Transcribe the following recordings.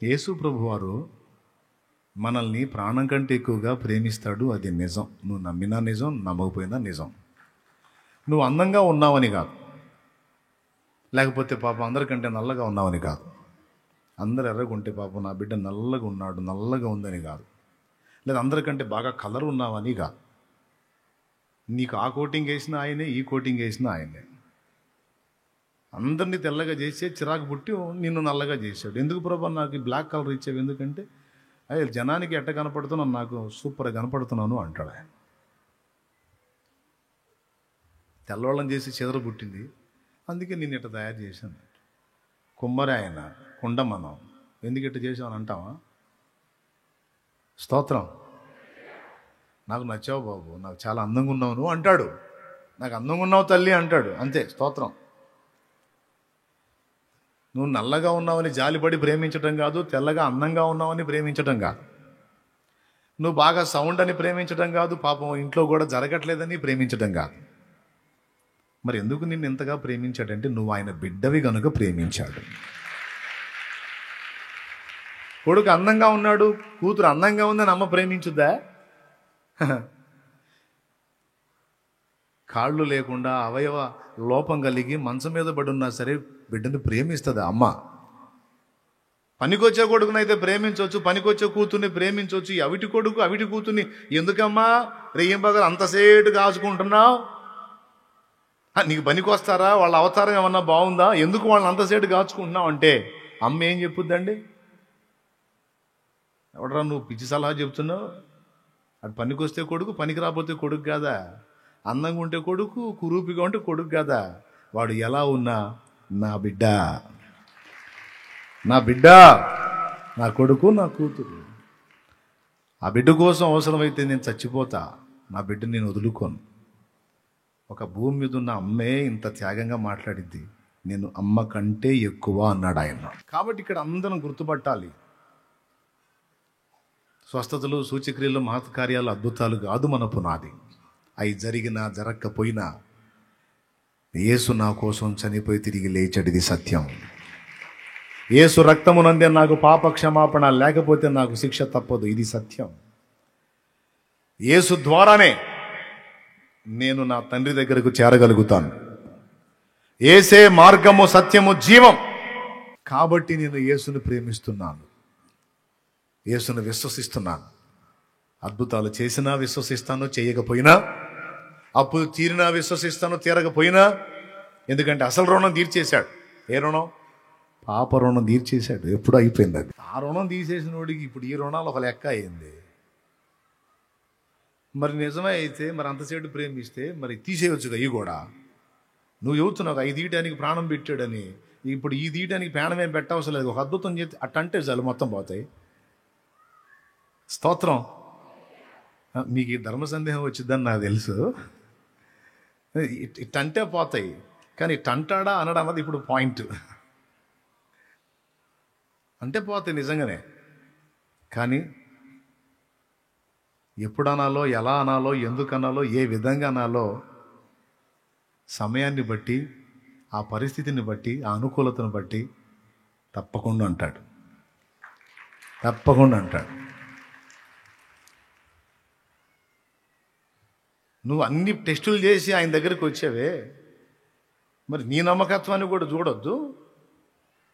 యేసు ప్రభువారు మనల్ని ప్రాణం కంటే ఎక్కువగా ప్రేమిస్తాడు. అది నిజం. నువ్వు నమ్మినా నిజం, నమ్మకపోయినా నిజం. నువ్వు అందంగా ఉన్నావని కాదు, లేకపోతే పాపం అందరికంటే నల్లగా ఉన్నావని కాదు, అందరు ఎర్రగా ఉంటే పాపం నా బిడ్డ నల్లగా ఉన్నాడు, నల్లగా ఉందని కాదు, లేదా అందరికంటే బాగా కలర్ ఉన్నావని కాదు. నీకు ఆ కోటింగ్ వేసిన ఆయనే, ఈ కోటింగ్ వేసిన ఆయనే. అందరినీ తెల్లగా చేసే చిరాకు పుట్టి నిన్ను నల్లగా చేశాడు. ఎందుకు ప్రభా నాకు బ్లాక్ కలర్ ఇచ్చావు? ఎందుకంటే అయ్యే జనానికి ఎట్ట కనపడుతున్నాను, నాకు సూపర్గా కనపడుతున్నాను అంటాడు ఆయన. తెల్లవాళ్ళని చేసి చెదర పుట్టింది, అందుకే నేను ఇట్ట తయారు చేశాను. కుమ్మరి ఆయన కుండ మనం ఎందుకు ఇట్ట చేసామని అంటావా? స్తోత్రం. నాకు నచ్చావు బాబు, నాకు చాలా అందంగా ఉన్నావు నువ్వు అంటాడు. నాకు అందంగా ఉన్నావు తల్లి అంటాడు, అంతే. స్తోత్రం. నువ్వు నల్లగా ఉన్నావని జాలిపడి ప్రేమించడం కాదు, తెల్లగా అందంగా ఉన్నావని ప్రేమించడం కాదు, నువ్వు బాగా సౌండ్ అని ప్రేమించడం కాదు, పాపం ఇంట్లో కూడా జరగట్లేదని ప్రేమించడం కాదు. మరి ఎందుకు నిన్ను ఇంతగా ప్రేమించాడంటే నువ్వు ఆయన బిడ్డవి కనుక ప్రేమించాడు. కొడుకు అందంగా ఉన్నాడు, కూతురు అందంగా ఉందని అమ్మ ప్రేమించుద్దా? కాళ్ళు లేకుండా అవయవ లోపం కలిగి మంచం మీద పడి ఉన్నా సరే బిడ్డను ప్రేమిస్తుంది అమ్మ. పనికొచ్చే కొడుకునైతే ప్రేమించవచ్చు, పనికొచ్చే కూతుర్ని ప్రేమించవచ్చు. అవిటి కొడుకు అవిటి కూతుర్ని ఎందుకమ్మా రెయ్యంబగలు అంతసేటు కాచుకుంటున్నావు? నీకు పనికి వస్తారా? వాళ్ళ అవతారం ఏమన్నా బాగుందా? ఎందుకు వాళ్ళని అంతసేటు కాచుకుంటున్నావు అంటే అమ్మ ఏం చెప్పుద్దండి? ఎవడరా నువ్వు పిచ్చి సలహా చెప్తున్నావు? అటు పనికి వస్తే కొడుకు, పనికి రాకపోతే కొడుకు కాదా? అందంగా ఉంటే కొడుకు, కురూపిగా ఉంటే కొడుకు కాదా? వాడు ఎలా ఉన్నా నా బిడ్డ, నా బిడ్డ, నా కొడుకు, నా కూతురు. ఆ బిడ్డ కోసం అవసరమైతే నేను చచ్చిపోతా, నా బిడ్డ నేను వదులుకోను. ఒక భూమి మీద ఉన్న అమ్మే ఇంత త్యాగంగా మాట్లాడింది, నేను అమ్మ కంటే ఎక్కువ అన్నాడు ఆయన. కాబట్టి ఇక్కడ అందరం గుర్తుపట్టాలి, స్వస్థతలు, సూచక్రియలు, మహత్కార్యాలు, అద్భుతాలు కాదు మన పునాది. అవి జరిగినా జరగకపోయినా యేసు నా కోసం చనిపోయి తిరిగి లేచాడు, ఇది సత్యం. యేసు రక్తమునందే నాకు పాప క్షమాపణ, లేకపోతే నాకు శిక్ష తప్పదు, ఇది సత్యం. యేసు ద్వారానే నేను నా తండ్రి దగ్గరకు చేరగలుగుతాను. యేసే మార్గము, సత్యము, జీవం. కాబట్టి నేను యేసును ప్రేమిస్తున్నాను, యేసును విశ్వసిస్తున్నాను. అద్భుతాలు చేసినా విశ్వసిస్తాను, చేయకపోయినా, అప్పులు తీరినా విశ్వసిస్తాను, తీరకపోయినా. ఎందుకంటే అసలు రుణం తీర్చేశాడు. ఏ రుణం? పాప రుణం తీర్చేశాడు. ఎప్పుడు అయిపోయింది అది. ఆ రుణం తీసేసిన వాడికి ఇప్పుడు ఈ రుణాలు ఒక లెక్క అయింది. మరి నిజమే అయితే మరి అంతసేటు ప్రేమిస్తే మరి తీసేయొచ్చుగా ఇవి కూడా. నువ్వు చెబుతున్నావు 5 తీయటానికి ప్రాణం పెట్టాడని, ఇప్పుడు ఈ తీయటానికి ప్రాణం ఏం పెట్టవసరం లేదు. ఒక అద్భుతం చేసి అట్టంటే చాలు మొత్తం పోతాయి. స్తోత్రం. మీకు ఈ ధర్మ సందేహం వచ్చిందని నాకు తెలుసు. ఇట్టంటే పోతాయి, కానీ ఇట్టంటాడా అనడం అన్నది ఇప్పుడు పాయింట్. అంటే పోతాయి నిజంగానే, కానీ ఎప్పుడు అనాలో, ఎలా అనాలో, ఎందుకు అనాలో, ఏ విధంగా అనాలో సమయాన్ని బట్టి, ఆ పరిస్థితిని బట్టి, ఆ అనుకూలతను బట్టి తప్పకుండా అంటాడు, తప్పకుండా అంటాడు. నువ్వు అన్ని టెస్టులు చేసి ఆయన దగ్గరికి వచ్చావే, మరి నీ నమ్మకత్వాన్ని కూడా చూడొద్దు,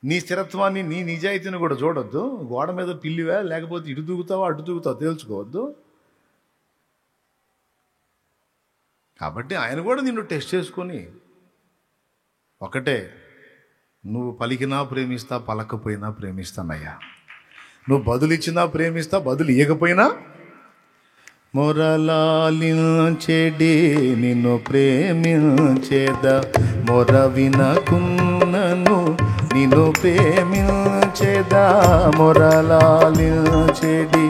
నీ స్థిరత్వాన్ని, నీ నిజాయితీని కూడా చూడొద్దు. గోడ మీద పిల్లివా, లేకపోతే ఇటు దూకుతావా అటు దూకుతావా తేల్చుకోవద్దు. కాబట్టి ఆయన కూడా నిన్ను టెస్ట్ చేసుకొని, ఒకటే, నువ్వు పలికినా ప్రేమిస్తా, పలకపోయినా ప్రేమిస్తానయ్యా. నువ్వు బదులిచ్చినా ప్రేమిస్తా, బదులు ఇవ్వకపోయినా. మొరలాలించెడి నిన్ను ప్రేమించేద, మొర వినకున్నను నిన్ను ప్రేమించేద. మొరలాలించెడి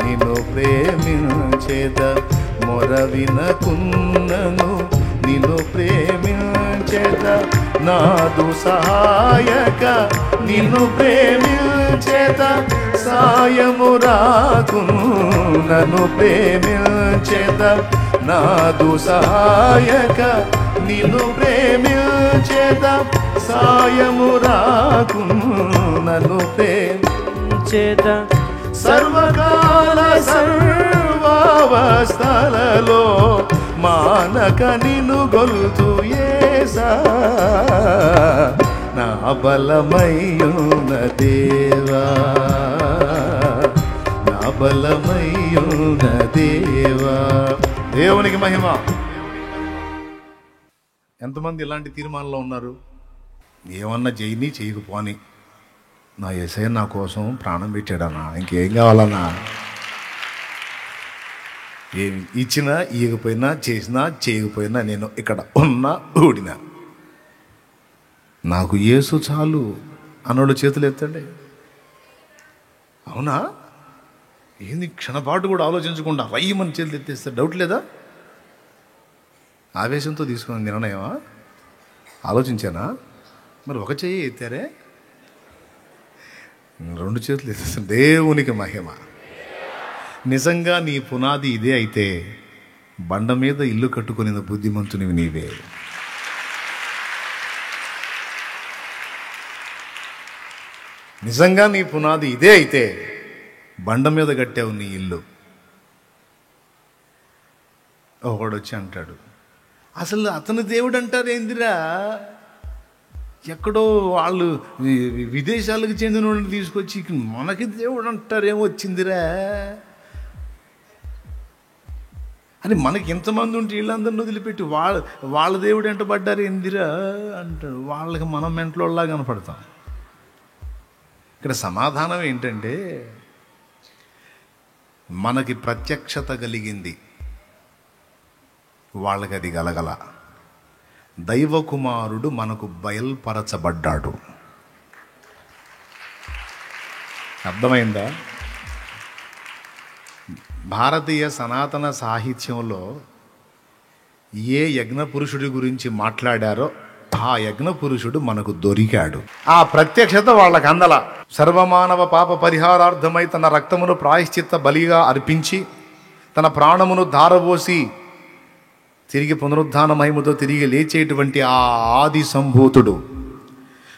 నిన్ను ప్రేమించేద, మొర వినకున్నను నిన్ను ప్రేమించేద. నాదు సహాయక నిన్ను ప్రేమించేద, సాయము రాకును నన్ను ప్రేమించేద. నాదు సహాయక నిన్ను ప్రేమించేద, సాయము రాకును నన్ను ప్రేమించేద. చేత సర్వకాల సర్వావస్థలలో మానక నిన్ను గొలుతు యేసా నా బలమయ్యున్న దేవా, నా బలమయ్యున్న దేవా. దేవునికి మహిమ. ఎంతమంది ఇలాంటి తీర్మానంలో ఉన్నారు? ఏమన్నా చేయని చేయకపోని నా యేసయ్య నా కోసం ప్రాణం పెట్టాడన్నా, ఇంకేం కావాలన్నా? ఏమి ఇచ్చినా ఇవ్వకపోయినా చేసినా చేయకపోయినా నేను ఇక్కడ ఉన్నా ఊడినా నాకు యేసు చాలు అన్నోళ్ళు చేతులు ఎత్తండి. అవునా? ఏంది క్షణపాటు కూడా ఆలోచించకుండా రయ్యమని చేతులు ఎత్తేస్తే డౌట్ లేదా? ఆవేశంతో తీసుకున్న నిర్ణయమా? ఆలోచించానా? మరి ఒక చెయ్యి ఎత్తారే, రెండు చేతులు ఎత్తేస్తాను. దేవునికి మహిమ. నిజంగా నీ పునాది ఇదే అయితే బండ మీద ఇల్లు కట్టుకునే బుద్ధిమంతునివి నీవే. నిజంగా నీ పునాది ఇదే అయితే బండ మీద కట్టావు నీ ఇల్లు. ఒకడు వచ్చి అంటాడు, అసలు అతను దేవుడు అంటారు ఏందిరా, ఎక్కడో వాళ్ళు విదేశాలకు చెందిన వాళ్ళని తీసుకొచ్చి మనకి దేవుడు అంటారు ఏమొచ్చిందిరా అని మనకి ఎంతమంది ఉంటే వీళ్ళందరిని వదిలిపెట్టి వాళ్ళ దేవుడు ఎంట పడ్డారు ఏందిరా అంటాడు. వాళ్ళకి మనం మెంట్లోలా కనపడతాం. ఇక్కడ సమాధానం ఏంటంటే, మనకి ప్రత్యక్షత కలిగింది, వాళ్ళకి అది గలగల. దైవ కుమారుడు మనకు బయల్పరచబడ్డాడు. అర్థమైందా? భారతీయ సనాతన సాహిత్యంలో ఏ యజ్ఞ పురుషుడి గురించి మాట్లాడారో ఆ యజ్ఞ పురుషుడు మనకు దొరికాడు. ఆ ప్రత్యక్షత వాళ్ళకి అందల. సర్వమానవ పాప పరిహారార్థమై తన రక్తమును ప్రాయశ్చిత్త బలిగా అర్పించి తన ప్రాణమును ధారపోసి తిరిగి పునరుద్ధాన మహిమతో తిరిగి లేచేటువంటి ఆ ఆది సంభూతుడు,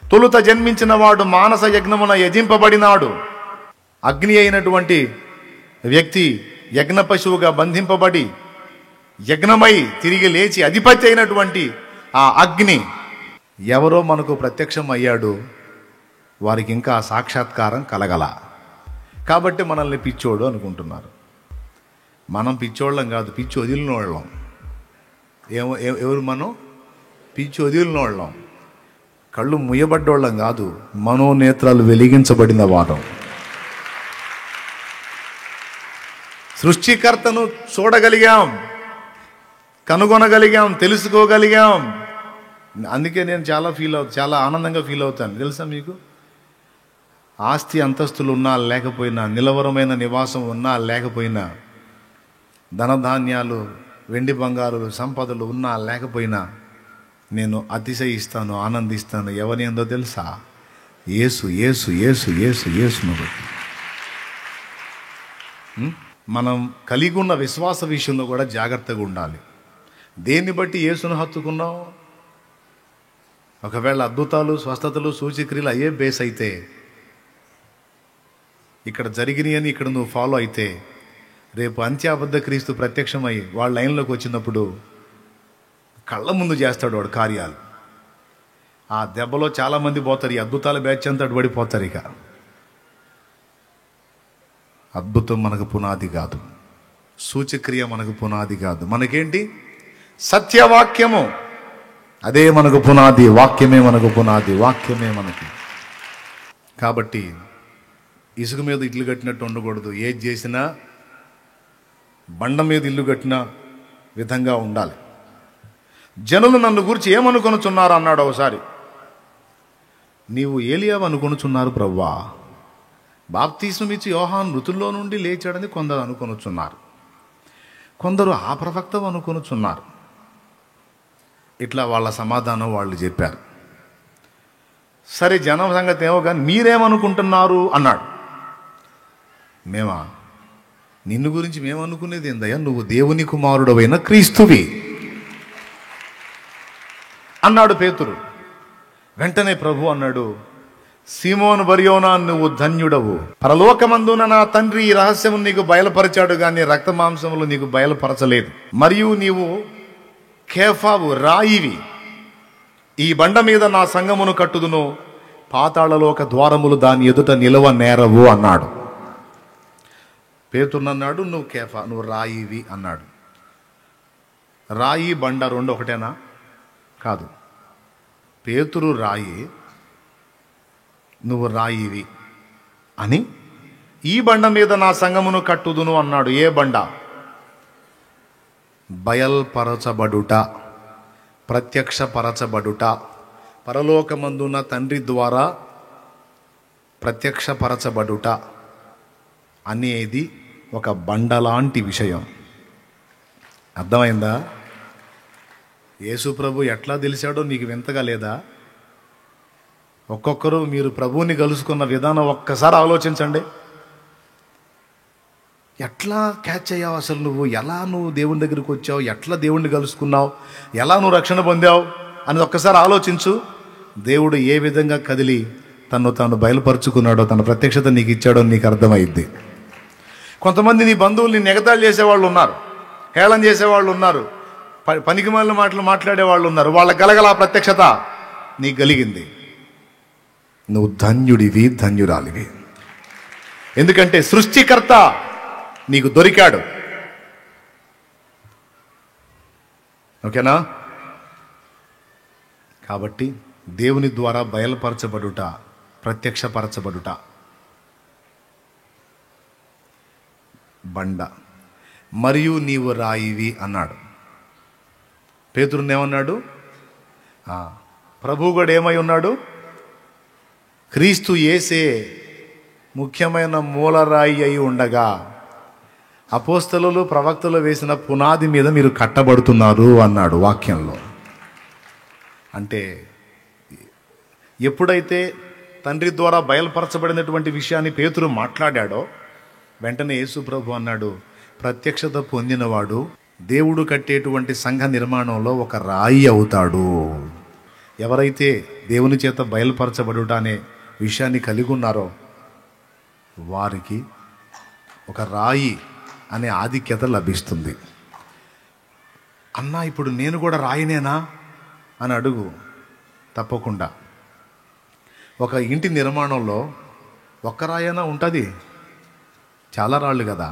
తొలుత జన్మించిన వాడు మానస యజ్ఞమున యజింపబడినాడు. అగ్ని అయినటువంటి వ్యక్తి యజ్ఞ పశువుగా బంధింపబడి యజ్ఞమై తిరిగి లేచి అధిపతి అయినటువంటి ఆ అగ్ని ఎవరో మనకు ప్రత్యక్షం అయ్యాడు. వారికి ఇంకా సాక్షాత్కారం కలగల. కాబట్టి మనల్ని పిచ్చోడు అనుకుంటున్నారు. మనం పిచ్చోళ్ళం కాదు, పిచ్చి వదిలిన వాళ్ళం. ఎవరు మనం? పిచ్చి వదిలిన వాళ్ళం. కళ్ళు ముయ్యబడ్డోళ్ళం కాదు, మనోనేత్రాలు వెలిగించబడిన వారం. సృష్టికర్తను చూడగలిగాం, కనుగొనగలిగాం, తెలుసుకోగలిగాం. అందుకే నేను చాలా ఆనందంగా ఫీల్ అవుతాను. తెలుసా మీకు? ఆస్తి అంతస్తులు ఉన్నా లేకపోయినా, నిలవరమైన నివాసం ఉన్నా లేకపోయినా, ధనధాన్యాలు వెండి బంగారులు సంపదలు ఉన్నా లేకపోయినా నేను అతిశయిస్తాను, ఆనందిస్తాను. ఎవరి ఏందో తెలుసా? యేసు యేసు యేసు యేసు యేసును బట్టి. మనం కలిగి ఉన్న విశ్వాస విషయంలో కూడా జాగ్రత్తగా ఉండాలి. దేన్ని బట్టి యేసును హత్తుకున్నాం? ఒకవేళ అద్భుతాలు, స్వస్థతలు, సూచక్రియలు అయ్యే బేస్ అయితే, ఇక్కడ జరిగినాయని ఇక్కడ నువ్వు ఫాలో అయితే, రేపు అంత్యాబద్ధ క్రీస్తు ప్రత్యక్షమై వాళ్ళ లైన్లోకి వచ్చినప్పుడు కళ్ళ ముందు చేస్తాడు వాడు కార్యాలు. ఆ దెబ్బలో చాలామంది పోతారు. ఈ అద్భుతాల బ్యాచ్ అంతా అడుబడిపోతారు. ఇక అద్భుతం మనకు పునాది కాదు, సూచక్రియ మనకు పునాది కాదు. మనకేంటి? సత్యవాక్యము, అదే మనకు పునాది. వాక్యమే మనకు పునాది, వాక్యమే మనకి. కాబట్టి ఇసుక మీద ఇల్లు కట్టినట్టు ఉండకూడదు. ఏది చేసినా బండ మీద ఇల్లు కట్టిన విధంగా ఉండాలి. జనులు నన్ను గురించి ఏమనుకొనుచున్నారు అన్నాడు ఒకసారి. నీవు ఏలియావు అనుకొనుచున్నారు ప్రవ్వా, బాప్తీసం ఇచ్చి యోహాను మృతుల్లో నుండి లేచాడని కొందరు అనుకొనుచున్నారు, కొందరు ఆ ప్రవక్త అనుకొనుచున్నారు. ఇట్లా వాళ్ళ సమాధానం వాళ్ళు చెప్పారు. సరే, జనం సంగతి ఏమో కానీ మీరేమనుకుంటున్నారు అన్నాడు. మేమా? నిన్ను గురించి మేమనుకునేది ఏందయ్యా, నువ్వు దేవుని కుమారుడవైన క్రీస్తువి అన్నాడు పేతురు. వెంటనే ప్రభు అన్నాడు, సీమోను బర్యోనా, నువ్వు ధన్యుడవు, పరలోకమందున నా తండ్రి ఈ రహస్యము నీకు బయలుపరిచాడు గాని రక్త మాంసములు నీకు బయలుపరచలేదు. మరియు నీవు కేఫావు, రాయివి, ఈ బండ మీద నా సంఘమును కట్టుదును, పాతాళలోక ద్వారములు దాని ఎదుట నిలవ నేరవు అన్నాడు. పేతురునన్నాడు, నువ్వు కేఫా, నువ్వు రాయివి అన్నాడు. రాయి బండ రెండు ఒకటేనా? కాదు. పేతురు రాయి, నువ్వు రాయివి అని, ఈ బండ మీద నా సంఘమును కట్టుదును అన్నాడు. ఏ బండ? బయల్పరచబడుట, ప్రత్యక్షపరచబడుట, పరలోకమందున తండ్రి ద్వారా ప్రత్యక్షపరచబడుట అనేది ఒక బండలాంటి విషయం. అర్థమైందా? యేసు ప్రభు ఎట్లా తెలిసాడో నీకు వింతగా లేదా? ఒక్కొక్కరు మీరు ప్రభువుని కలుసుకున్న విధానం ఒక్కసారి ఆలోచించండి. ఎట్లా క్యాచ్ అయ్యావు అసలు? ఎలా నువ్వు దేవుని దగ్గరికి వచ్చావు? ఎట్లా దేవుణ్ణి కలుసుకున్నావు? ఎలా నువ్వు రక్షణ పొందావు అని ఒక్కసారి ఆలోచించు. దేవుడు ఏ విధంగా కదిలి తను తాను బయలుపరుచుకున్నాడో, తన ప్రత్యక్షత నీకు ఇచ్చాడో నీకు అర్థమైద్ది. కొంతమంది నీ బంధువుల్ని ఎగతాళి చేసేవాళ్ళు ఉన్నారు, హేళన చేసేవాళ్ళు ఉన్నారు, పనికిమాలిన మాటలు మాట్లాడేవాళ్ళు ఉన్నారు. వాళ్ళ గలగల ప్రత్యక్షత నీకు కలిగింది. నువ్వు ధన్యుడివి, ధన్యురాలివి. ఎందుకంటే సృష్టికర్త నీకు దొరికాడు. ఓకేనా? కాబట్టి దేవుని ద్వారా బయలుపరచబడుట, ప్రత్యక్షపరచబడుట బండ. మరియు నీవు రాయివి అన్నాడు. పేతురుని ఏమన్నాడు? ప్రభువు కూడా ఏమై ఉన్నాడు? క్రీస్తు యేసే ముఖ్యమైన మూలరాయి అయి ఉండగా అపోస్తలులు ప్రవక్తలు వేసిన పునాది మీద మీరు కట్టబడుతున్నారు అన్నాడు వాక్యంలో. అంటే ఎప్పుడైతే తండ్రి ద్వారా బయలుపరచబడినటువంటి విషయాన్ని పేతురు మాట్లాడాడో వెంటనే యేసు ప్రభు అన్నాడు, ప్రత్యక్షత పొందినవాడు దేవుడు కట్టేటువంటి సంఘ నిర్మాణంలో ఒక రాయి అవుతాడు. ఎవరైతే దేవుని చేత బయలుపరచబడుట అనే విషయాన్ని కలిగి ఉన్నారో వారికి ఒక రాయి అనే ఆధిక్యత లభిస్తుంది. అన్నా ఇప్పుడు నేను కూడా రాయినేనా అని అడుగు. తప్పకుండా. ఒక ఇంటి నిర్మాణంలో ఒక్క రాయైనా ఉంటుంది? చాలా రాళ్ళు కదా.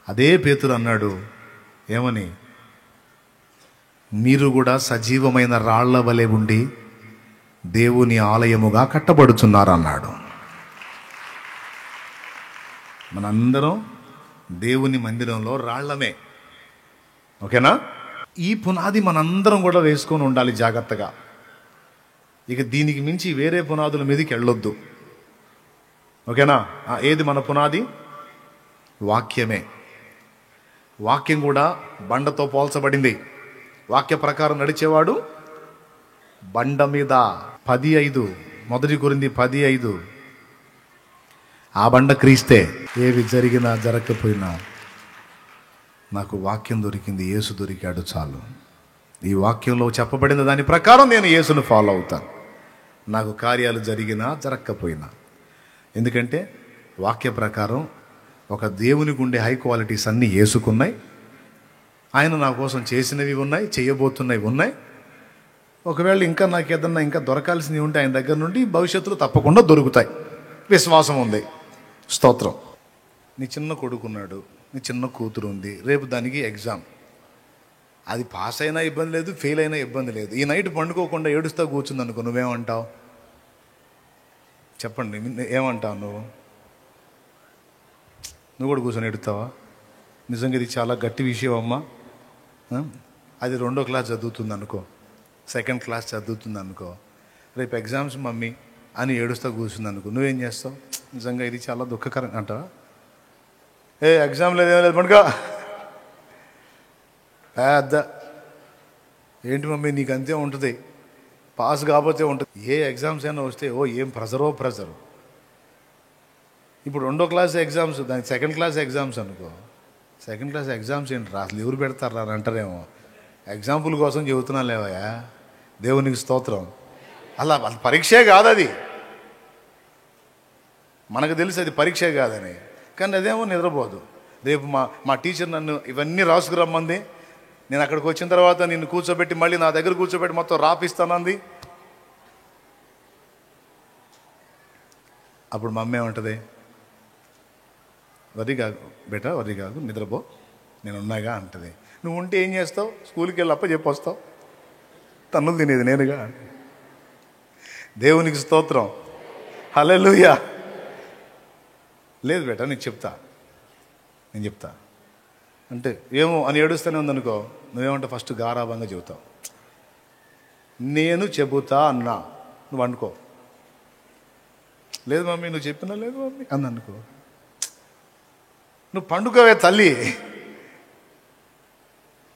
అదే పేతురు అన్నాడు, ఏమని? మీరు కూడా సజీవమైన రాళ్ల వలె ఉండి దేవుని ఆలయముగా కట్టబడుచున్నారు అన్నాడు. మనందరం దేవుని మందిరంలో రాళ్లమే. ఓకేనా? ఈ పునాది మనందరం కూడా వేసుకొని ఉండాలి జాగ్రత్తగా. ఇక దీనికి మించి వేరే పునాదుల మీదకి వెళ్ళొద్దు. ఓకేనా? ఏది మన పునాది? వాక్యమే. వాక్యం కూడా బండతో పోల్చబడింది. వాక్య ప్రకారం నడిచేవాడు బండ మీద 10:5, 1 కొరింథీ 10:5. ఆ బండ క్రీస్తే. ఏవి జరిగినా జరగకపోయినా నాకు వాక్యం దొరికింది, యేసు దొరికాడు చాలు. ఈ వాక్యంలో చెప్పబడిన దాని ప్రకారం నేను యేసును ఫాలో అవుతాను, నాకు కార్యాలు జరిగినా జరగకపోయినా. ఎందుకంటే వాక్య ప్రకారం ఒక దేవునికి ఉండే హై క్వాలిటీస్ అన్నీ యేసుకున్నాయి. ఆయన నా కోసం చేసినవి ఉన్నాయి, చేయబోతున్నవి ఉన్నాయి. ఒకవేళ ఇంకా నాకు ఏదన్నా ఇంకా దొరకాల్సినవి ఉంటే ఆయన దగ్గర నుండి భవిష్యత్తులో తప్పకుండా దొరుకుతాయి. విశ్వాసం ఉంది. స్తోత్రం. నీ చిన్న కొడుకున్నాడు, నీ చిన్న కూతురు ఉంది, రేపు దానికి ఎగ్జామ్. అది పాస్ అయినా ఇబ్బంది లేదు, ఫెయిల్ అయినా ఇబ్బంది లేదు. ఈ నైట్ పండుకోకుండా ఏడుస్తా కూర్చుంది అనుకో, నువ్వేమంటావు? చెప్పండి, ఏమంటావు? నువ్వు కూడా కూర్చొని ఎడుతావా? నిజంగా ఇది చాలా గట్టి విషయం అమ్మా. అది 2వ క్లాస్ చదువుతుంది అనుకో, 2nd క్లాస్ చదువుతుంది అనుకో, రేపు ఎగ్జామ్స్ మమ్మీ అని ఏడుస్తా కూర్చుంది అనుకో, నువ్వేం చేస్తావు? నిజంగా ఇది చాలా దుఃఖకరం అంటావా? ఎగ్జామ్ లేదు, ఏం లేదు, పండుగ పెద్ద ఏంటి మమ్మీ నీకు అంతే ఉంటుంది, పాస్ కాకపోతే ఉంటుంది. ఏ ఎగ్జామ్స్ అయినా వస్తే ఏం ప్రెజరు. ఇప్పుడు 2వ క్లాస్ ఎగ్జామ్స్, దానికి 2nd క్లాస్ ఎగ్జామ్స్ అనుకో, 2nd క్లాస్ ఎగ్జామ్స్ ఏంటి అసలు ఎవరు పెడతారా అని అంటారేమో. ఎగ్జాంపుల్ కోసం చెబుతున్నా లేవయా, దేవునికి స్తోత్రం. అలా పరీక్షే కాదు అది. మనకు తెలిసి అది పరీక్షే కాదని, కానీ అదేమో నిద్రపోదు. రేపు మా టీచర్ నన్ను ఇవన్నీ రాసుకురమ్మంది, నేను అక్కడికి వచ్చిన తర్వాత నిన్ను కూర్చోబెట్టి మళ్ళీ నా దగ్గర కూర్చోబెట్టి మొత్తం రాపిస్తానంది. అప్పుడు మా అమ్మ ఏమంటుంది, వరి కాదు బేటా, వరి కాదు, నిద్రపో, నేను ఉన్నాగా అంటది. నువ్వు ఉంటే ఏం చేస్తావు? స్కూల్కి వెళ్ళి అప్ప చెప్పొస్తావు, తన్నులు తినేది నేనుగా. దేవునికి స్తోత్రం, హల్లెలూయా. లేదు బేటా నేను చెప్తా అంటే ఏమో అని ఏడుస్తూనే ఉందనుకో, నువ్వేమంటే ఫస్ట్ గారాభంగా చెబుతావు. నేను చెబుతా అన్నా, నువ్వు అనుకో. లేదు మమ్మీ నువ్వు చెప్పినా లేదు మమ్మీ అందనుకో, నువ్వు పండుకోవే తల్లి,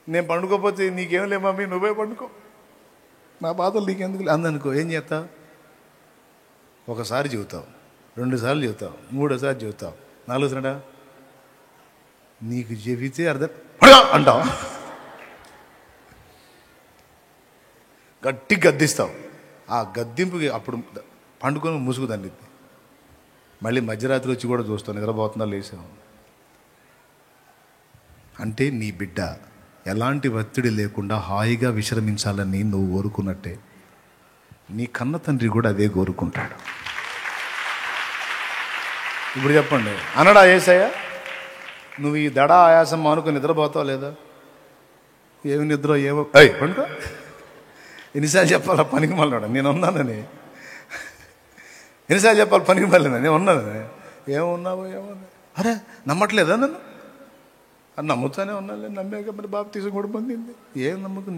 నేను పండుకోకపోతే నీకేం లే మమ్మీ, నువ్వే పండుకో, నా బాధలు నీకెందుకు అందనుకో. ఏం చేస్తావు? ఒకసారి చెబుతావు, 2 సార్లు చెబుతావు, 3వ సారి చెబుతావు, 4వ సారి నీకు చెబితే అర్థం అంటావు, గట్టి గద్దిస్తావు. ఆ గద్దింపుకి అప్పుడు పండుకొని ముసుగుదండి. మళ్ళీ మధ్యరాత్రి వచ్చి కూడా చూస్తావు నిద్రపోతుందా లేసావు అంటే. నీ బిడ్డ ఎలాంటి ఒత్తిడి లేకుండా హాయిగా విశ్రమించాలని నువ్వు కోరుకున్నట్టే నీ కన్న తండ్రి కూడా అదే కోరుకుంటాడు. ఇప్పుడు చెప్పండి, అనడా యేసయ్య నువ్వు ఈ దడ ఆయాసం మానుకొని నిద్రపోతావు లేదా? ఏమి నిద్ర ఏమో పండుకో. ఎన్నిసార్లు చెప్పాలా పనికి మళ్ళీ నేను ఉన్నానని, ఎన్నిసార్లు చెప్పాలి పనికి మళ్ళీ నేను ఉన్నానని. ఏమున్నావో ఏమో, అరే నమ్మట్లేదా నన్ను? అది నమ్ముతానే ఉన్నాలే, నమ్మాక మరి బాప్తిజం కూడా పొందింది. ఏం నమ్మకం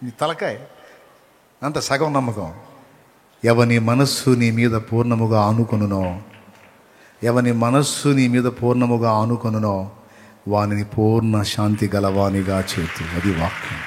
నీ తలకాయ అంత సగం నమ్మకం. ఎవని మనస్సు నీ మీద పూర్ణముగా ఆనుకొనునో, ఎవని మనస్సు నీ మీద పూర్ణముగా ఆనుకొనునో వానిని పూర్ణ శాంతి గలవానిగా చేతు. అది వాక్యం.